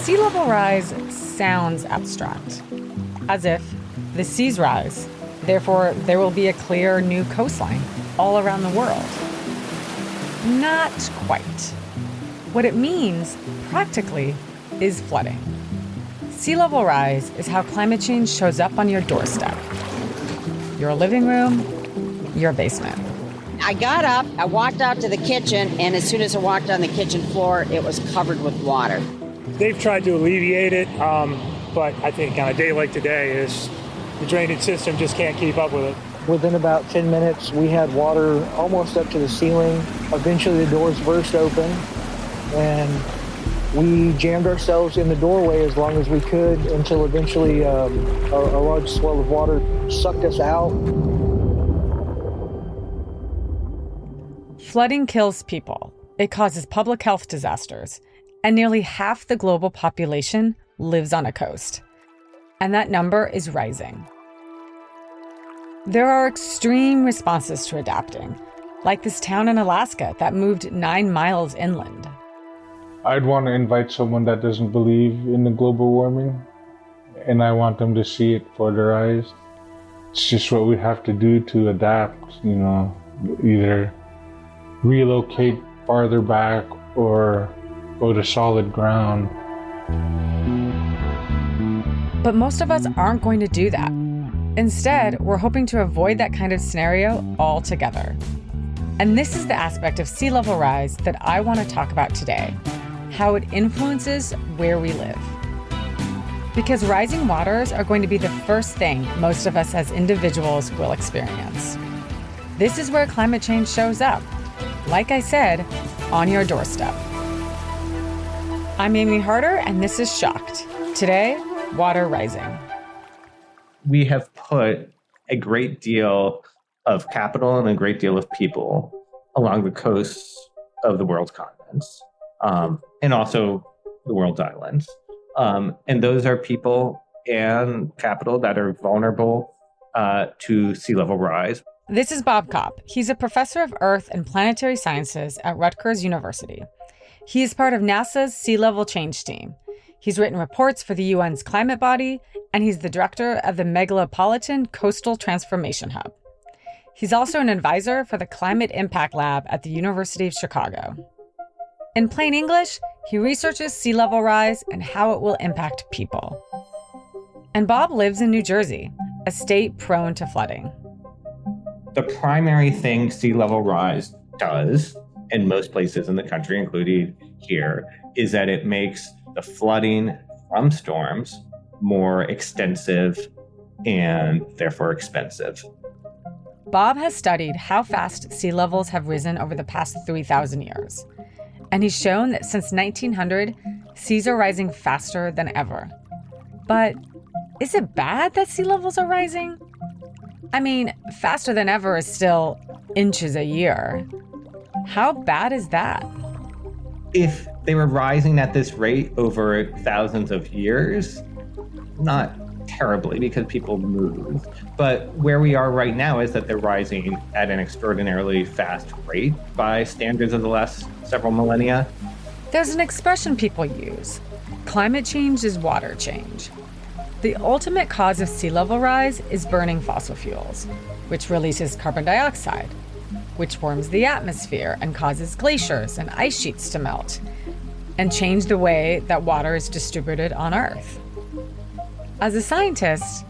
Sea level rise sounds abstract, as if the seas rise, therefore there will be a clear new coastline all around the world. Not quite. What it means, practically, is flooding. Sea level rise is how climate change shows up on your doorstep. Your living room, your basement. I got up, I walked out to the kitchen, and as soon as I walked on the kitchen floor, it was covered with water. They've tried to alleviate it, but I think on a day like today, the drainage system just can't keep up with it. Within about 10 minutes, we had water almost up to the ceiling. Eventually, the doors burst open, and we jammed ourselves in the doorway as long as we could until eventually a large swell of water sucked us out. Flooding kills people. It causes public health disasters. And nearly half the global population lives on a coast. And that number is rising. There are extreme responses to adapting, like this town in Alaska that moved 9 miles inland. I'd want to invite someone that doesn't believe in the global warming, and I want them to see it for their eyes. It's just what we have to do to adapt, either relocate farther back or go to solid ground. But most of us aren't going to do that. Instead, we're hoping to avoid that kind of scenario altogether. And this is the aspect of sea level rise that I want to talk about today, how it influences where we live. Because rising waters are going to be the first thing most of us as individuals will experience. This is where climate change shows up, like I said, on your doorstep. I'm Amy Harder, and this is Shocked. Today, water rising. We have put a great deal of capital and a great deal of people along the coasts of the world's continents, and also the world's islands. And those are people and capital that are vulnerable to sea level rise. This is Bob Kopp. He's a professor of Earth and Planetary Sciences at Rutgers University. He is part of NASA's Sea Level Change Team. He's written reports for the UN's climate body, and he's the director of the Megalopolitan Coastal Transformation Hub. He's also an advisor for the Climate Impact Lab at the University of Chicago. In plain English, he researches sea level rise and how it will impact people. And Bob lives in New Jersey, a state prone to flooding. The primary thing sea level rise does in most places in the country, including here, is that it makes the flooding from storms more extensive and therefore expensive. Bob has studied how fast sea levels have risen over the past 3,000 years. And he's shown that since 1900, seas are rising faster than ever. But is it bad that sea levels are rising? I mean, faster than ever is still inches a year. How bad is that? If they were rising at this rate over thousands of years, not terribly, because people move. But where we are right now is that they're rising at an extraordinarily fast rate by standards of the last several millennia. There's an expression people use. Climate change is water change. The ultimate cause of sea level rise is burning fossil fuels, which releases carbon dioxide, which warms the atmosphere and causes glaciers and ice sheets to melt, and change the way that water is distributed on Earth. As a scientist,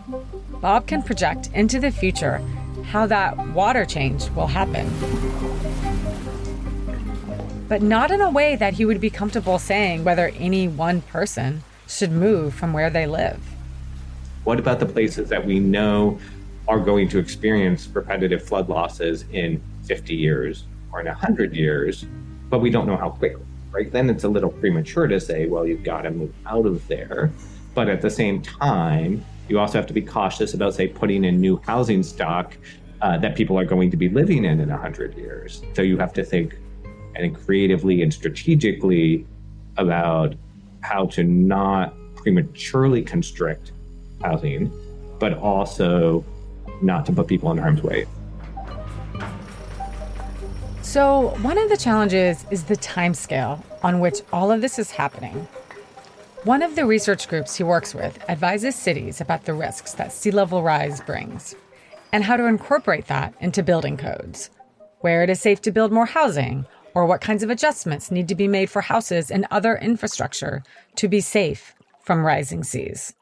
Bob can project into the future how that water change will happen. But not in a way that he would be comfortable saying whether any one person should move from where they live. What about the places that we know are going to experience repetitive flood losses in 50 years or in 100 years, but we don't know how quickly, right? Then it's a little premature to say, well, you've got to move out of there. But at the same time, you also have to be cautious about, say, putting in new housing stock that people are going to be living in 100 years. So you have to think creatively and strategically about how to not prematurely constrict housing, but also not to put people in harm's way. So one of the challenges is the timescale on which all of this is happening. One of the research groups he works with advises cities about the risks that sea level rise brings and how to incorporate that into building codes, where it is safe to build more housing, or what kinds of adjustments need to be made for houses and other infrastructure to be safe from rising seas.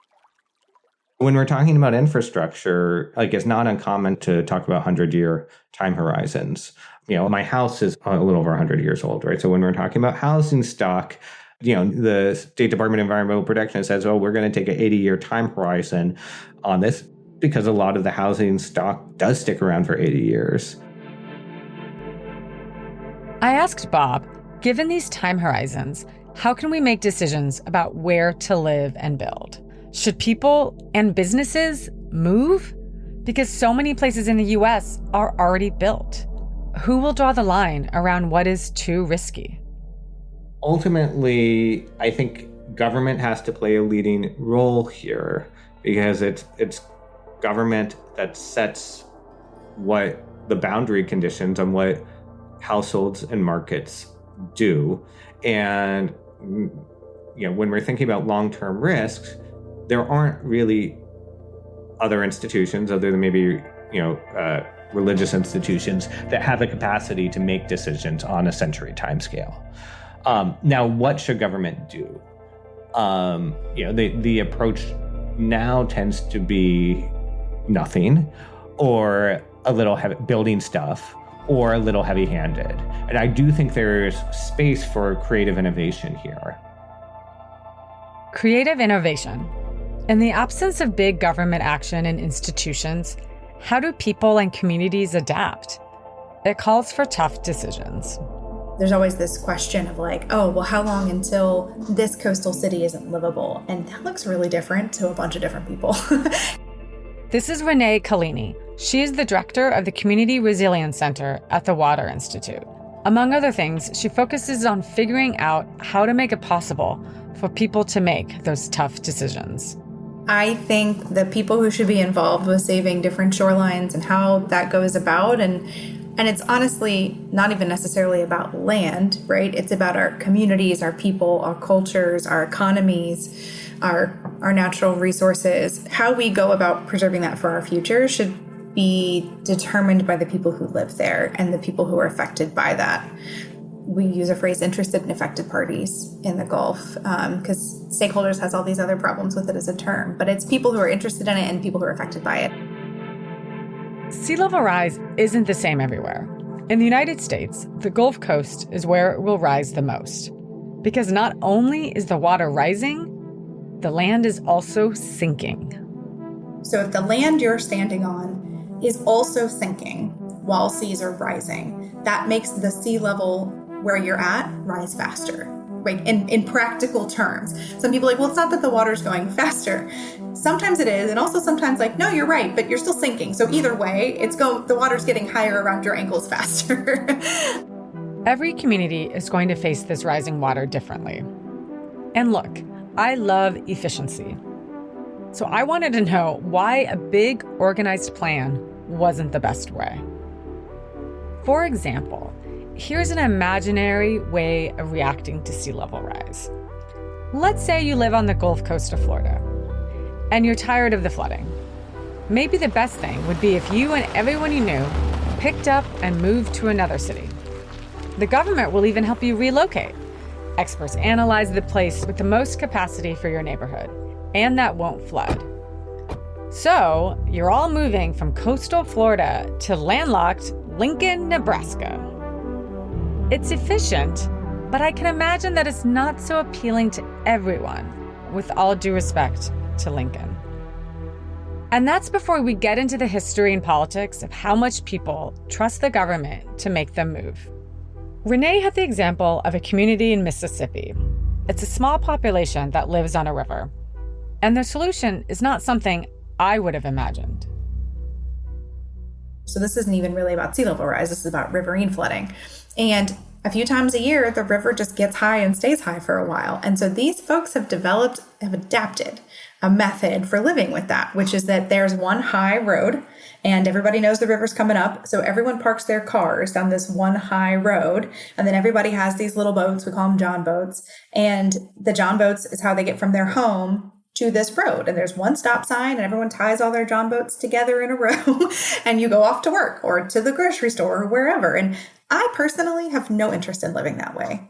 When we're talking about infrastructure, it's not uncommon to talk about 100-year time horizons. My house is a little over 100 years old, right? So when we're talking about housing stock, the State Department of Environmental Protection says, we're going to take an 80-year time horizon on this because a lot of the housing stock does stick around for 80 years. I asked Bob, given these time horizons, how can we make decisions about where to live and build? Should people and businesses move? Because so many places in the U.S. are already built. Who will draw the line around what is too risky? Ultimately, I think government has to play a leading role here because it's government that sets what the boundary conditions on what households and markets do. And when we're thinking about long-term risks, there aren't really other institutions other than maybe religious institutions that have the capacity to make decisions on a century timescale. Now, what should government do? The approach now tends to be nothing, or a little heavy, building stuff, or a little heavy-handed. And I do think there's space for creative innovation here. Creative innovation. In the absence of big government action and institutions, how do people and communities adapt? It calls for tough decisions. There's always this question of how long until this coastal city isn't livable? And that looks really different to a bunch of different people. This is Renee Collini. She is the director of the Community Resilience Center at the Water Institute. Among other things, she focuses on figuring out how to make it possible for people to make those tough decisions. I think the people who should be involved with saving different shorelines and how that goes about, and it's honestly not even necessarily about land, right? It's about our communities, our people, our cultures, our economies, our natural resources. How we go about preserving that for our future should be determined by the people who live there and the people who are affected by that. We use a phrase, interested and affected parties in the Gulf, because stakeholders has all these other problems with it as a term, but it's people who are interested in it and people who are affected by it. Sea level rise isn't the same everywhere. In the United States, the Gulf Coast is where it will rise the most. Because not only is the water rising, the land is also sinking. So if the land you're standing on is also sinking while seas are rising, that makes the sea level where you're at rise faster, right? In practical terms. Some people are like, well, it's not that the water's going faster. Sometimes it is, and also sometimes no, you're right, but you're still sinking. So either way, the water's getting higher around your ankles faster. Every community is going to face this rising water differently. And look, I love efficiency. So I wanted to know why a big organized plan wasn't the best way. For example, here's an imaginary way of reacting to sea level rise. Let's say you live on the Gulf Coast of Florida, and you're tired of the flooding. Maybe the best thing would be if you and everyone you knew picked up and moved to another city. The government will even help you relocate. Experts analyze the place with the most capacity for your neighborhood, and that won't flood. So you're all moving from coastal Florida to landlocked Lincoln, Nebraska. It's efficient, but I can imagine that it's not so appealing to everyone, with all due respect to Lincoln. And that's before we get into the history and politics of how much people trust the government to make them move. Renee had the example of a community in Mississippi. It's a small population that lives on a river. And the solution is not something I would have imagined. So this isn't even really about sea level rise. This is about riverine flooding. And a few times a year, the river just gets high and stays high for a while. And so these folks have adapted a method for living with that, which is that there's one high road and everybody knows the river's coming up. So everyone parks their cars down this one high road. And then everybody has these little boats. We call them John boats. And the John boats is how they get from their home to this road. And there's one stop sign and everyone ties all their John boats together in a row and you go off to work or to the grocery store or wherever. And I personally have no interest in living that way.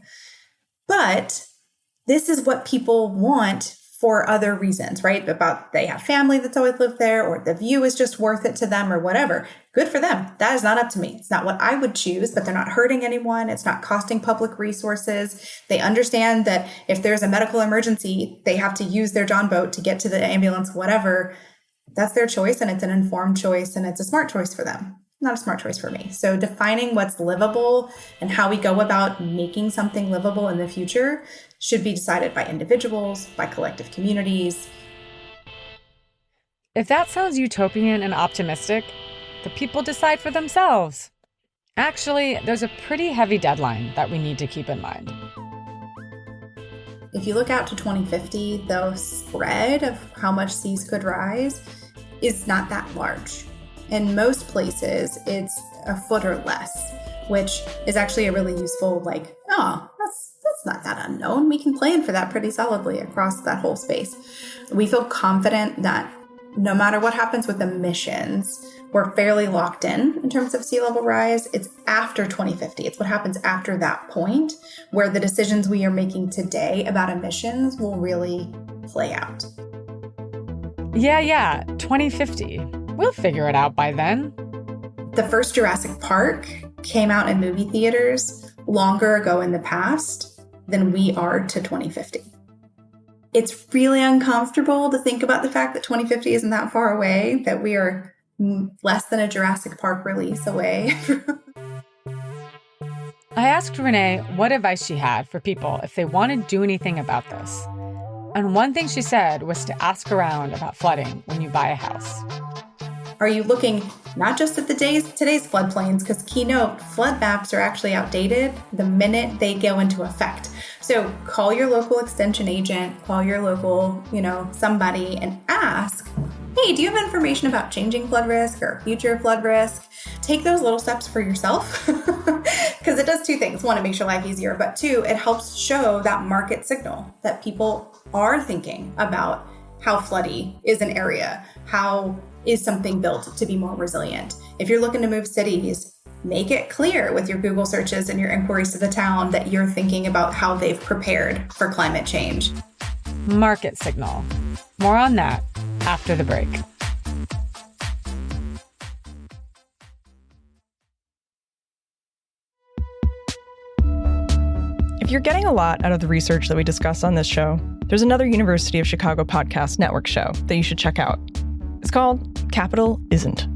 But this is what people want for other reasons, right? About they have family that's always lived there, or the view is just worth it to them or whatever. Good for them. That is not up to me. It's not what I would choose, but they're not hurting anyone. It's not costing public resources. They understand that if there's a medical emergency, they have to use their John boat to get to the ambulance, whatever. That's their choice, and it's an informed choice, and it's a smart choice for them. Not a smart choice for me. So defining what's livable and how we go about making something livable in the future should be decided by individuals, by collective communities. If that sounds utopian and optimistic, the people decide for themselves. Actually, there's a pretty heavy deadline that we need to keep in mind. If you look out to 2050, the spread of how much seas could rise is not that large. In most places, it's a foot or less, which is actually a really useful, that's not that unknown. We can plan for that pretty solidly across that whole space. We feel confident that no matter what happens with emissions, we're fairly locked in terms of sea level rise. It's after 2050. It's what happens after that point where the decisions we are making today about emissions will really play out. Yeah, 2050. We'll figure it out by then. The first Jurassic Park came out in movie theaters longer ago in the past than we are to 2050. It's really uncomfortable to think about the fact that 2050 isn't that far away, that we are less than a Jurassic Park release away. I asked Renee what advice she had for people if they want to do anything about this. And one thing she said was to ask around about flooding when you buy a house. Are you looking not just at today's floodplains, because keynote, flood maps are actually outdated the minute they go into effect. So call your local extension agent, call your local, somebody and ask, hey, do you have information about changing flood risk or future flood risk? Take those little steps for yourself because it does two things. One, it makes your life easier, but two, it helps show that market signal that people are thinking about how floody is an area, how is something built to be more resilient. If you're looking to move cities, make it clear with your Google searches and your inquiries to the town that you're thinking about how they've prepared for climate change. Market signal. More on that after the break. If you're getting a lot out of the research that we discuss on this show, there's another University of Chicago podcast network show that you should check out. It's called Capital Isn't.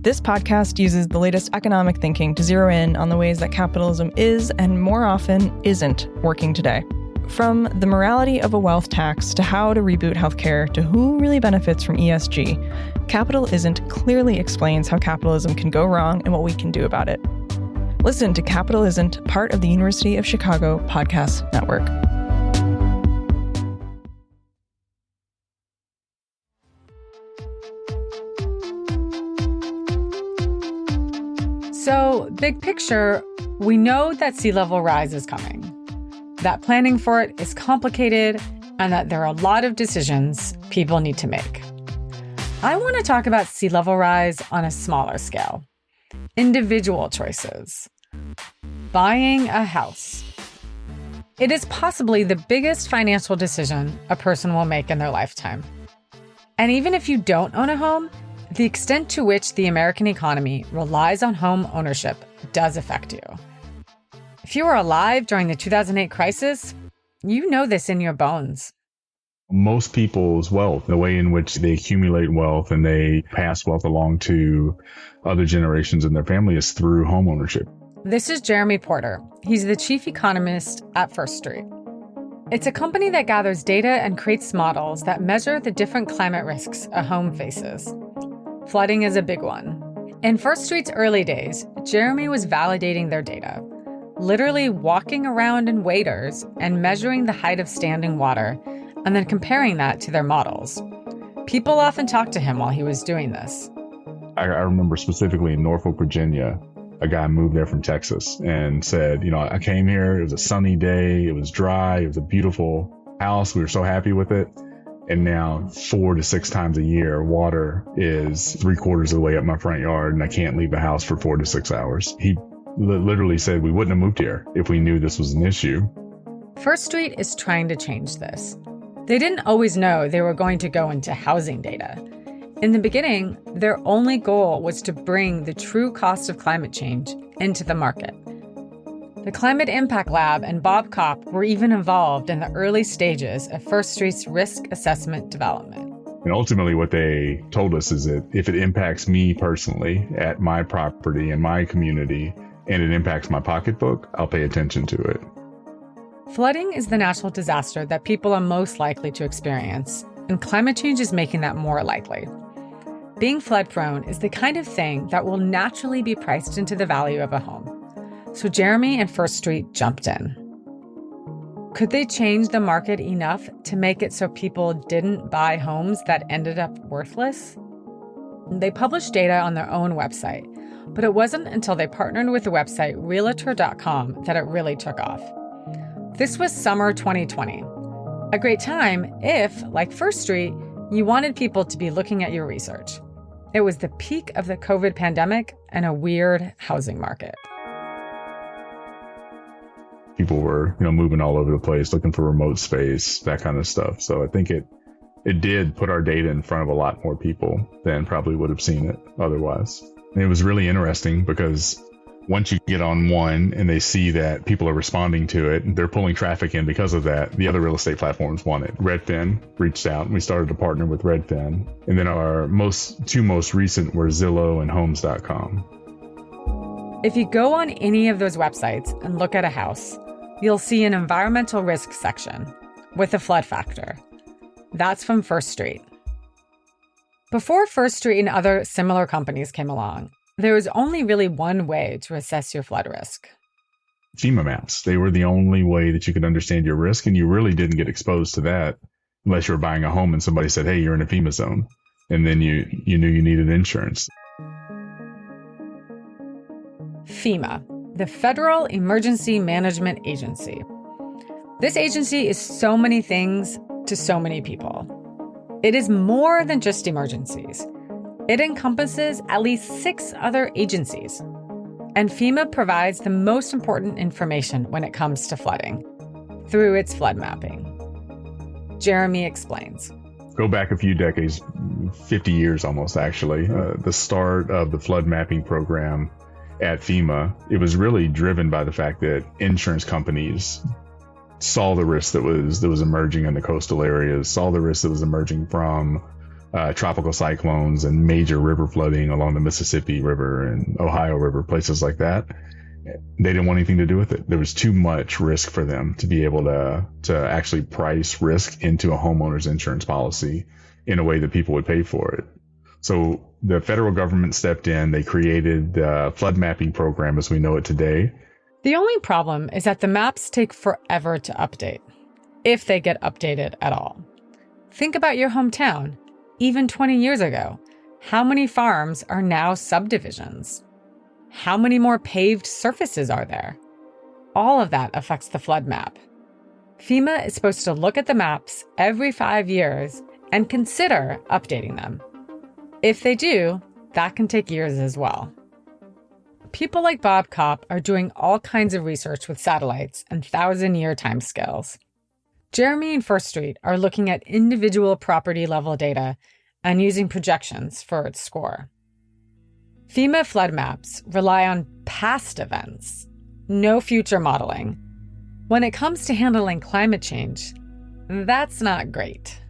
This podcast uses the latest economic thinking to zero in on the ways that capitalism is, and more often isn't, working today. From the morality of a wealth tax to how to reboot healthcare to who really benefits from ESG, Capital Isn't clearly explains how capitalism can go wrong and what we can do about it. Listen to Capital Isn't, part of the University of Chicago Podcast Network. So, big picture, we know that sea level rise is coming, that planning for it is complicated, and that there are a lot of decisions people need to make. I want to talk about sea level rise on a smaller scale. Individual choices. Buying a house. It is possibly the biggest financial decision a person will make in their lifetime. And even if you don't own a home, the extent to which the American economy relies on home ownership does affect you. If you were alive during the 2008 crisis, you know this in your bones. Most people's wealth, the way in which they accumulate wealth and they pass wealth along to other generations in their family is through home ownership. This is Jeremy Porter. He's the chief economist at First Street. It's a company that gathers data and creates models that measure the different climate risks a home faces. Flooding is a big one. In First Street's early days, Jeremy was validating their data, literally walking around in waders and measuring the height of standing water, and then comparing that to their models. People often talked to him while he was doing this. I remember specifically in Norfolk, Virginia, a guy moved there from Texas and said, I came here, it was a sunny day, it was dry, it was a beautiful house, we were so happy with it. And now 4 to 6 times a year, water is 3/4 of the way up my front yard and I can't leave the house for 4 to 6 hours. He literally said we wouldn't have moved here if we knew this was an issue. First Street is trying to change this. They didn't always know they were going to go into housing data. In the beginning, their only goal was to bring the true cost of climate change into the market. The Climate Impact Lab and Bob Kopp were even involved in the early stages of First Street's risk assessment development. And ultimately what they told us is that if it impacts me personally at my property and my community, and it impacts my pocketbook, I'll pay attention to it. Flooding is the natural disaster that people are most likely to experience, and climate change is making that more likely. Being flood-prone is the kind of thing that will naturally be priced into the value of a home. So Jeremy and First Street jumped in. Could they change the market enough to make it so people didn't buy homes that ended up worthless? They published data on their own website, but it wasn't until they partnered with the website Realtor.com that it really took off. This was summer 2020, a great time if, like First Street, you wanted people to be looking at your research. It was the peak of the COVID pandemic and a weird housing market. People were, moving all over the place, looking for remote space, that kind of stuff. So I think it did put our data in front of a lot more people than probably would have seen it otherwise. And it was really interesting because once you get on one and they see that people are responding to it, they're pulling traffic in because of that, the other real estate platforms want it. Redfin reached out and we started to partner with Redfin. And then our two most recent were Zillow and Homes.com. If you go on any of those websites and look at a house, you'll see an environmental risk section with a flood factor. That's from First Street. Before First Street and other similar companies came along, there was only really one way to assess your flood risk. FEMA maps. They were the only way that you could understand your risk, and you really didn't get exposed to that unless you were buying a home and somebody said, hey, you're in a FEMA zone, and then you knew you needed insurance. FEMA, the Federal Emergency Management Agency. This agency is so many things to so many people. It is more than just emergencies. It encompasses at least 6 other agencies. And FEMA provides the most important information when it comes to flooding through its flood mapping. Jeremy explains. Go back a few decades, 50 years almost actually, the start of the flood mapping program at FEMA, it was really driven by the fact that insurance companies saw the risk that was emerging in the coastal areas, saw the risk that was emerging from tropical cyclones and major river flooding along the Mississippi River and Ohio River, places like that. They didn't want anything to do with it. There was too much risk for them to be able to actually price risk into a homeowner's insurance policy in a way that people would pay for it. So the federal government stepped in. They created the flood mapping program as we know it today. The only problem is that the maps take forever to update, if they get updated at all. Think about your hometown. Even 20 years ago, how many farms are now subdivisions? How many more paved surfaces are there? All of that affects the flood map. FEMA is supposed to look at the maps every 5 years and consider updating them. If they do, that can take years as well. People like Bob Kopp are doing all kinds of research with satellites and 1,000-year timescales. Jeremy and First Street are looking at individual property level data and using projections for its score. FEMA flood maps rely on past events, no future modeling. When it comes to handling climate change, that's not great.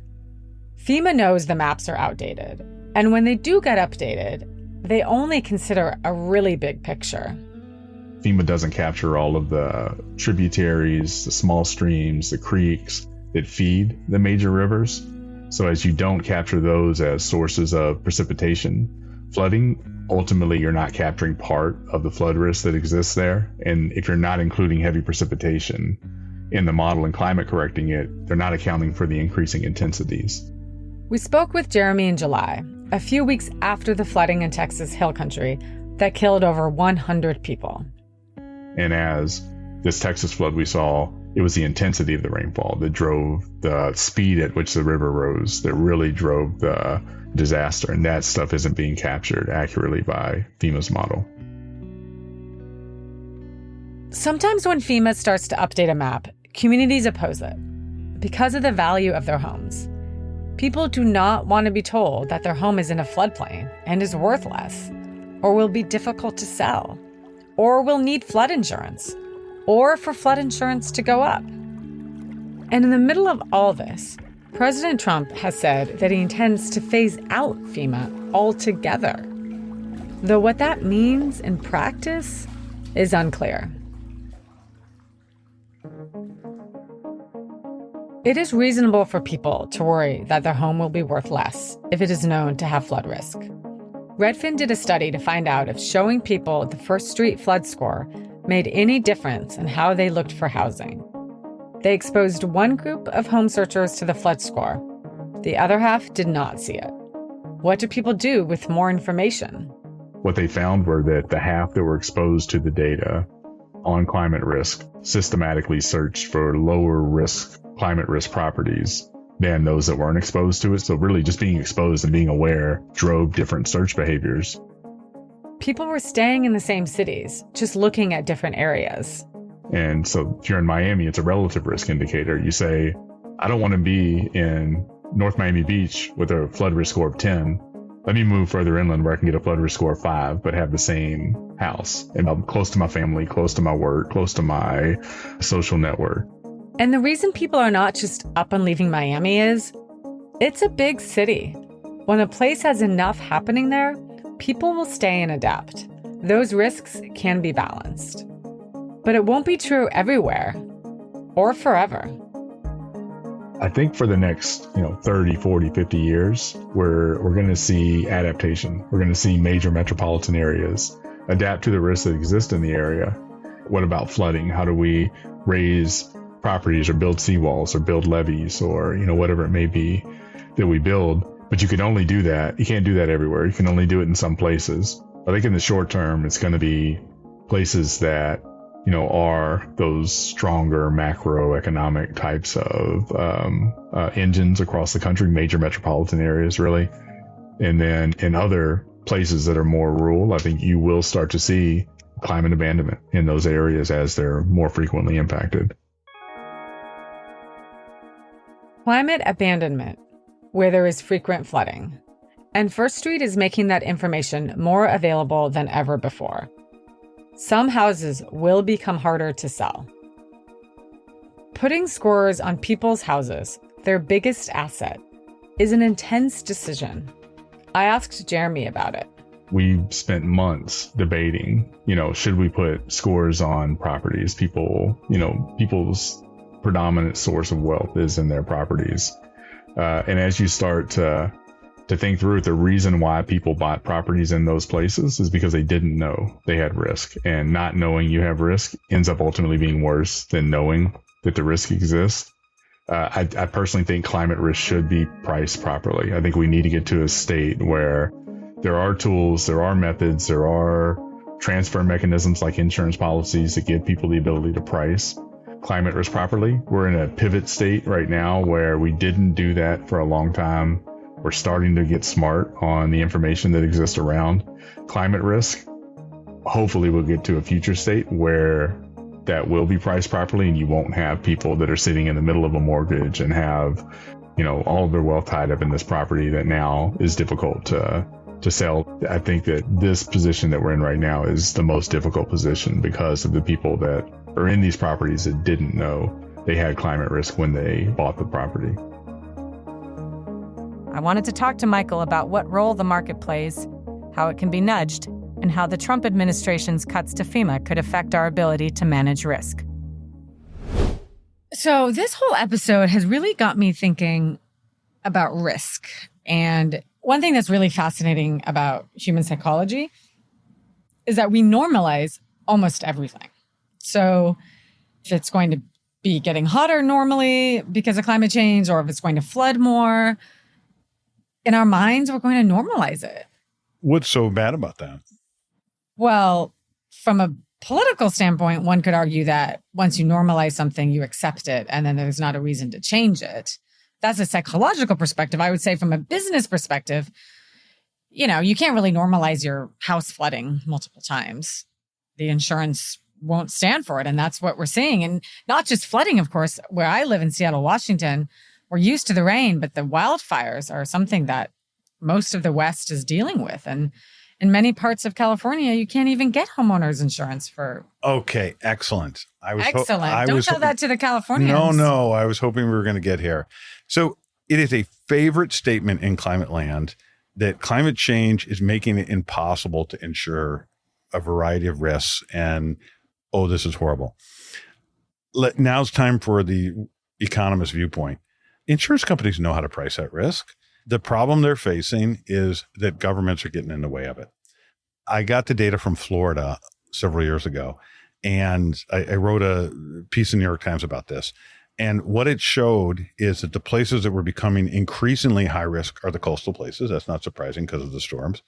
FEMA knows the maps are outdated, and when they do get updated, they only consider a really big picture. FEMA doesn't capture all of the tributaries, the small streams, the creeks that feed the major rivers. So as you don't capture those as sources of precipitation, flooding, ultimately you're not capturing part of the flood risk that exists there. And if you're not including heavy precipitation in the model and climate correcting it, they're not accounting for the increasing intensities. We spoke with Jeremy in July a few weeks after the flooding in Texas Hill Country that killed over 100 people. And as this Texas flood we saw, it was the intensity of the rainfall that drove the speed at which the river rose, that really drove the disaster. And that stuff isn't being captured accurately by FEMA's model. Sometimes when FEMA starts to update a map, communities oppose it because of the value of their homes. People do not want to be told that their home is in a floodplain and is worth less, or will be difficult to sell, or will need flood insurance, or for flood insurance to go up. And in the middle of all this, President Trump has said that he intends to phase out FEMA altogether. Though what that means in practice is unclear. It is reasonable for people to worry that their home will be worth less if it is known to have flood risk. Redfin did a study to find out if showing people the First Street flood score made any difference in how they looked for housing. They exposed one group of home searchers to the flood score. The other half did not see it. What do people do with more information? What they found were that the half that were exposed to the data on climate risk systematically searched for lower risk climate risk properties than those that weren't exposed to it. So really just being exposed and being aware drove different search behaviors. People were staying in the same cities, just looking at different areas. And so if you're in Miami, it's a relative risk indicator. You say, I don't want to be in North Miami Beach with a flood risk score of 10. Let me move further inland where I can get a flood risk score of 5, but have the same house. And I'm close to my family, close to my work, close to my social network. And the reason people are not just up and leaving Miami is, it's a big city. When a place has enough happening there, people will stay and adapt. Those risks can be balanced. But it won't be true everywhere or forever. I think for the next 30, 40, 50 years, we're going to see adaptation. We're going to see major metropolitan areas adapt to the risks that exist in the area. What about flooding? How do we raise properties or build seawalls or build levees or whatever it may be that we build? But you can only do that. You can't do that everywhere. You can only do it in some places. I think in the short term, it's going to be places that are those stronger macroeconomic types of engines across the country, major metropolitan areas, really. And then in other places that are more rural, I think you will start to see climate abandonment in those areas as they're more frequently impacted. Climate abandonment, where there is frequent flooding. And First Street is making that information more available than ever before. Some houses will become harder to sell. Putting scores on people's houses, their biggest asset, is an intense decision. I asked Jeremy about it. We spent months debating, should we put scores on properties? People's predominant source of wealth is in their properties. And as you start to think through it, the reason why people bought properties in those places is because they didn't know they had risk. And not knowing you have risk ends up ultimately being worse than knowing that the risk exists. I personally think climate risk should be priced properly. I think we need to get to a state where there are tools, there are methods, there are transfer mechanisms like insurance policies that give people the ability to price climate risk properly. We're in a pivot state right now where we didn't do that for a long time. We're starting to get smart on the information that exists around climate risk. Hopefully we'll get to a future state where that will be priced properly and you won't have people that are sitting in the middle of a mortgage and have, all of their wealth tied up in this property that now is difficult to sell. I think that this position that we're in right now is the most difficult position because of the people that are in these properties that didn't know they had climate risk when they bought the property. I wanted to talk to Michael about what role the market plays, how it can be nudged, and how the Trump administration's cuts to FEMA could affect our ability to manage risk. So this whole episode has really got me thinking about risk. And one thing that's really fascinating about human psychology is that we normalize almost everything. So if it's going to be getting hotter normally because of climate change, or if it's going to flood more, in our minds, we're going to normalize it. What's so bad about that? Well, from a political standpoint, one could argue that once you normalize something, you accept it, and then there's not a reason to change it. That's a psychological perspective. I would say from a business perspective, you know, you can't really normalize your house flooding multiple times. The insurance won't stand for it. And that's what we're seeing. And not just flooding, of course. Where I live in Seattle, Washington, we're used to the rain, but the wildfires are something that most of the West is dealing with. And in many parts of California, you can't even get homeowners insurance for. Okay, excellent. Excellent. Don't tell that to the Californians. No. I was hoping we were going to get here. So it is a favorite statement in climate land that climate change is making it impossible to insure a variety of risks. And, oh, this is horrible. Now's time for the economist viewpoint. Insurance companies know how to price that risk. The problem they're facing is that governments are getting in the way of it. I got the data from Florida several years ago, and I wrote a piece in the New York Times about this. And what it showed is that the places that were becoming increasingly high risk are the coastal places. That's not surprising because of the storms.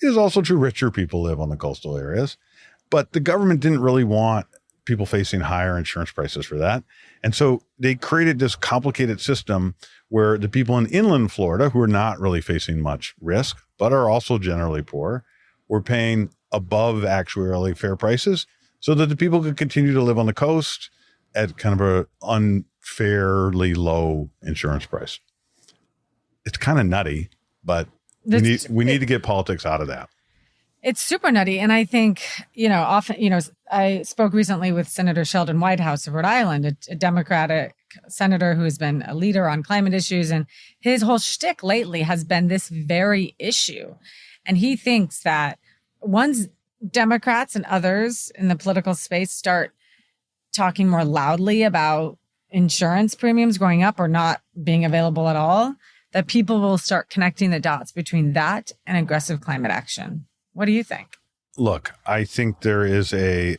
It is also true richer people live on the coastal areas. But the government didn't really want people facing higher insurance prices for that. And so they created this complicated system where the people in inland Florida, who are not really facing much risk, but are also generally poor, were paying above actuarially fair prices so that the people could continue to live on the coast at kind of a unfairly low insurance price. It's kind of nutty, but we need to get politics out of that. It's super nutty. And I think, often, I spoke recently with Senator Sheldon Whitehouse of Rhode Island, a Democratic senator who has been a leader on climate issues. And his whole shtick lately has been this very issue. And he thinks that once Democrats and others in the political space start talking more loudly about insurance premiums going up or not being available at all, that people will start connecting the dots between that and aggressive climate action. What do you think? Look, I think there is a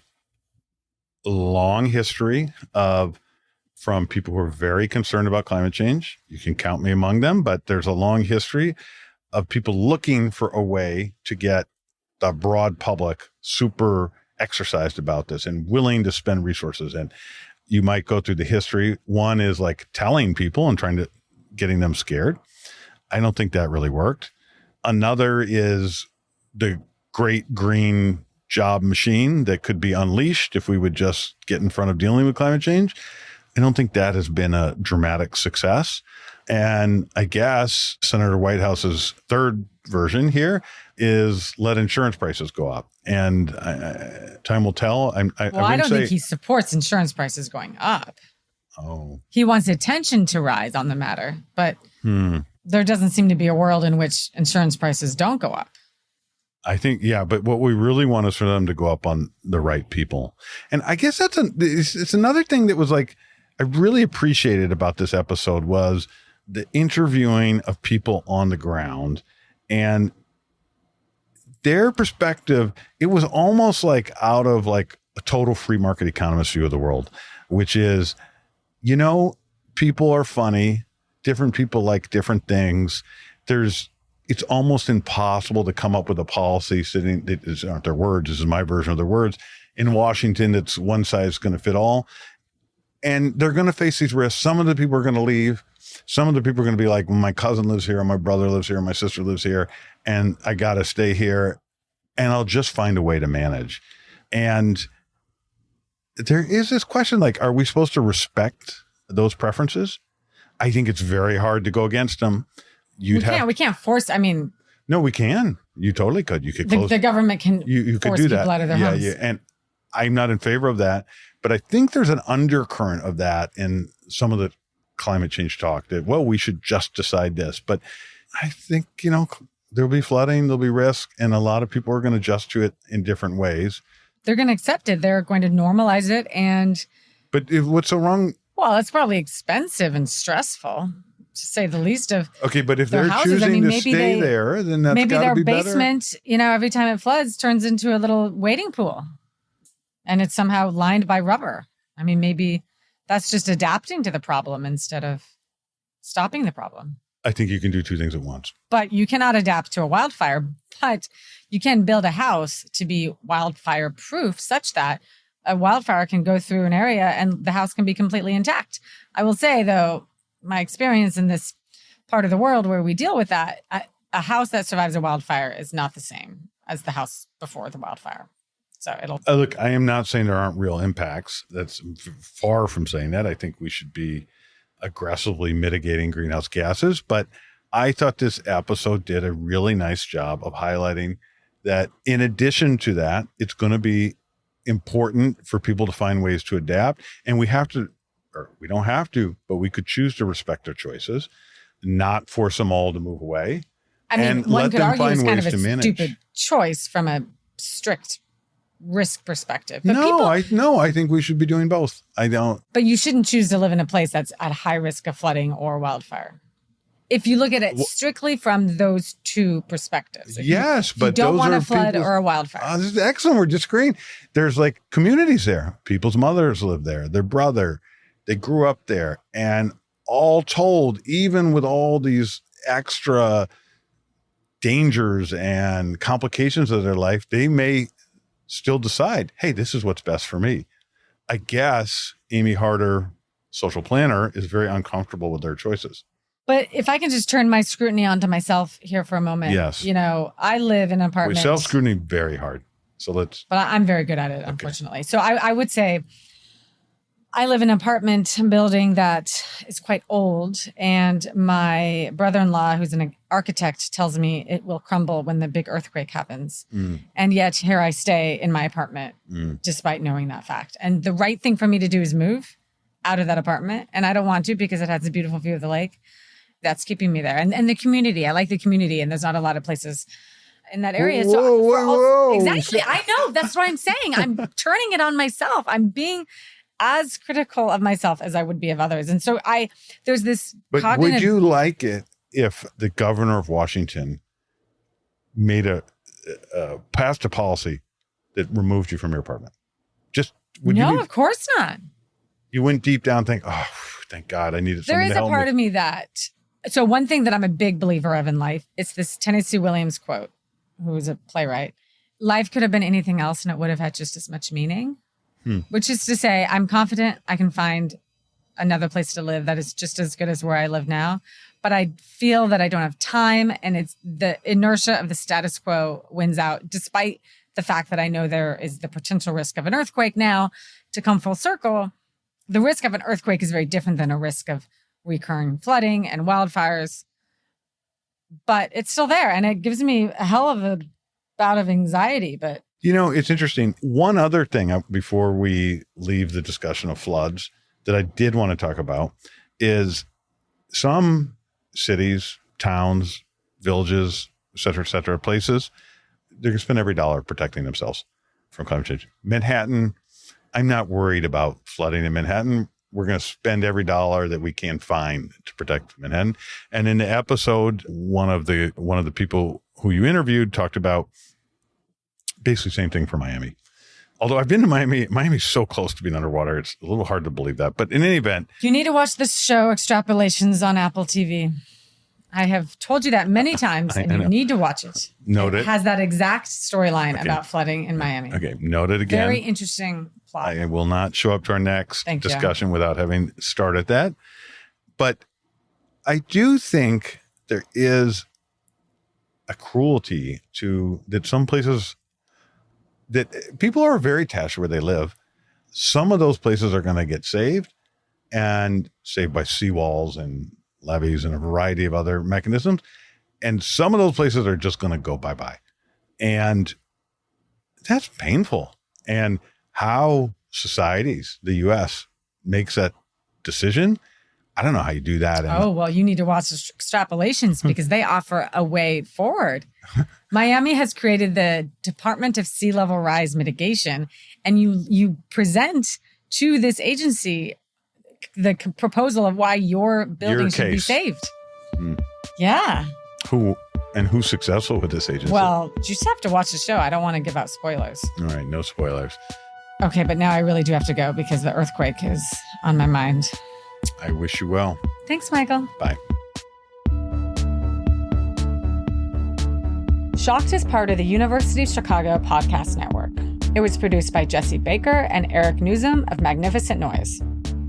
long history from people who are very concerned about climate change. You can count me among them, but there's a long history of people looking for a way to get the broad public super exercised about this and willing to spend resources. And you might go through the history. One is like telling people and getting them scared. I don't think that really worked. Another is the great green job machine that could be unleashed if we would just get in front of dealing with climate change. I don't think that has been a dramatic success. And I guess Senator Whitehouse's third version here is let insurance prices go up. And time will tell. I don't think he supports insurance prices going up. Oh. He wants attention to rise on the matter, but there doesn't seem to be a world in which insurance prices don't go up. I think, yeah, but what we really want is for them to go up on the right people. And I guess it's another thing that was like, I really appreciated about this episode was the interviewing of people on the ground and their perspective. It was almost like out of like a total free market economist view of the world, which is, people are funny. Different people like different things. It's almost impossible to come up with a policy these aren't their words. This is my version of their words in Washington. That's one size going to fit all. And they're going to face these risks. Some of the people are going to leave. Some of the people are going to be like, well, my cousin lives here, my brother lives here, my sister lives here, and I got to stay here. And I'll just find a way to manage. And there is this question, like, are we supposed to respect those preferences? I think it's very hard to go against them. We can't force. No, we can. You totally could. You could close. The government can. You could force do that. People out of their homes. Yeah, and I'm not in favor of that. But I think there's an undercurrent of that in some of the climate change talk that, well, we should just decide this. But I think, there'll be flooding, there'll be risk, and a lot of people are going to adjust to it in different ways. They're going to accept it. They're going to normalize it. But what's so wrong? Well, it's probably expensive and stressful, to say the least of. Okay, but if they're choosing to stay there, then that's got to be better. Maybe their basement, every time it floods, turns into a little wading pool. And it's somehow lined by rubber. Maybe that's just adapting to the problem instead of stopping the problem. I think you can do two things at once. But you cannot adapt to a wildfire, but you can build a house to be wildfire proof such that a wildfire can go through an area and the house can be completely intact. I will say, though, my experience in this part of the world where we deal with that, a house that survives a wildfire is not the same as the house before the wildfire. So it'll look, I am not saying there aren't real impacts. That's far from saying that. I think we should be aggressively mitigating greenhouse gases. But I thought this episode did a really nice job of highlighting that in addition to that, it's going to be important for people to find ways to adapt. And we have to, or we don't have to, but we could choose to respect their choices, not force them all to move away. I mean, and one let could them argue find it's kind ways of to a manage. stupid choice from a strict risk perspective. But I think we should be doing both. I don't. But you shouldn't choose to live in a place that's at high risk of flooding or wildfire. If you look at it strictly from those two perspectives. Yes, but you don't those want are a flood people's- or a wildfire. This is excellent. We're disagreeing. There's like communities there. People's mothers live there. Their brother, they grew up there. And all told, even with all these extra dangers and complications of their life, they may still decide, hey, this is what's best for me. I guess Amy Harder, social planner, is very uncomfortable with their choices. But if I can just turn my scrutiny onto myself here for a moment. Yes. You know, I live in an apartment. We self-scrutiny very hard. So let's. But I'm very good at it, unfortunately. So I would say I live in an apartment building that is quite old. And my brother-in-law, who's an architect, tells me it will crumble when the big earthquake happens. And yet here I stay in my apartment, despite knowing that fact. And the right thing for me to do is move out of that apartment. And I don't want to because it has a beautiful view of the lake. That's keeping me there. And the community, I like the community. And there's not a lot of places in that area. Whoa. Exactly. I know. That's what I'm saying. I'm turning it on myself. I'm being as critical of myself as I would be of others. And so there's this But cognitive. would you like it if the governor of Washington made passed a policy that removed you from your apartment? No, of course not. You went deep down, think, oh, thank God, I needed There someone is to a help part me. of me that. So one thing that I'm a big believer of in life, it's this Tennessee Williams quote, who was a playwright. Life could have been anything else and it would have had just as much meaning. Which is to say, I'm confident I can find another place to live that is just as good as where I live now. But I feel that I don't have time, and it's the inertia of the status quo wins out, despite the fact that I know there is the potential risk of an earthquake now. To come full circle, the risk of an earthquake is very different than a risk of recurring flooding and wildfires. But it's still there, and it gives me a hell of a bout of anxiety. But You know, it's interesting. One other thing before we leave the discussion of floods that I did want to talk about is some cities, towns, villages, et cetera, places, they're going to spend every dollar protecting themselves from climate change. Manhattan, I'm not worried about flooding in Manhattan. We're going to spend every dollar that we can find to protect Manhattan. And in the episode, one of the people who you interviewed talked about basically same thing for Miami. Although I've been to Miami, Miami's so close to being underwater, it's a little hard to believe that. But in any event, you need to watch this show, Extrapolations, on Apple TV. I have told you that many times, and you need to watch it. Noted. It has that exact storyline about flooding in Miami. Okay, noted again. Very interesting plot. I will not show up to our next Thank you. discussion without having started that. But I do think there is a cruelty to that some places that people are very attached to where they live. Some of those places are going to get saved and saved by seawalls and levees and a variety of other mechanisms. And some of those places are just going to go bye-bye. And that's painful. And how societies, the U.S., makes that decision, I don't know how you do that. Oh, well, you need to watch Extrapolations because they offer a way forward. Miami has created the Department of Sea Level Rise Mitigation, and you present to this agency the proposal of why your building should be saved. Yeah. Who's successful with this agency? Well, you just have to watch the show. I don't want to give out spoilers. All right, no spoilers. Okay, but now I really do have to go because the earthquake is on my mind. I wish you well. Thanks, Michael. Bye. Shocked is part of the University of Chicago podcast network. It was produced by Jesse Baker and Eric Nuzum of Magnificent Noise.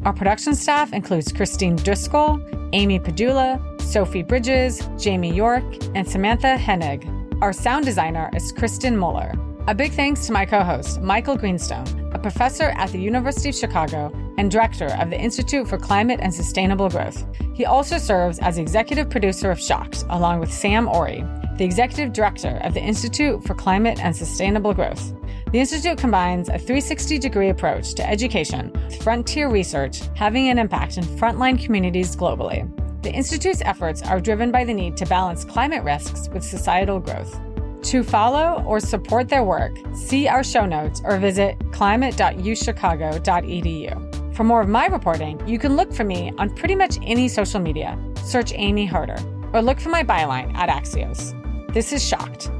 Our production staff includes Christine Driscoll, Amy Pedulla, Sophie Bridges, Jamie York, and Samantha Henig. Our sound designer is Kristen Mueller. A big thanks to my co-host, Michael Greenstone, a professor at the University of Chicago and director of the Institute for Climate and Sustainable Growth. He also serves as executive producer of Shocked, along with Sam Ori, the executive director of the Institute for Climate and Sustainable Growth. The Institute combines a 360-degree approach to education with frontier research having an impact in frontline communities globally. The Institute's efforts are driven by the need to balance climate risks with societal growth. To follow or support their work, see our show notes or visit climate.uchicago.edu. For more of my reporting, you can look for me on pretty much any social media. Search Amy Harder, or look for my byline at Axios. This is Shocked.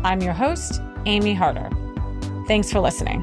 I'm your host, Amy Harder. Thanks for listening.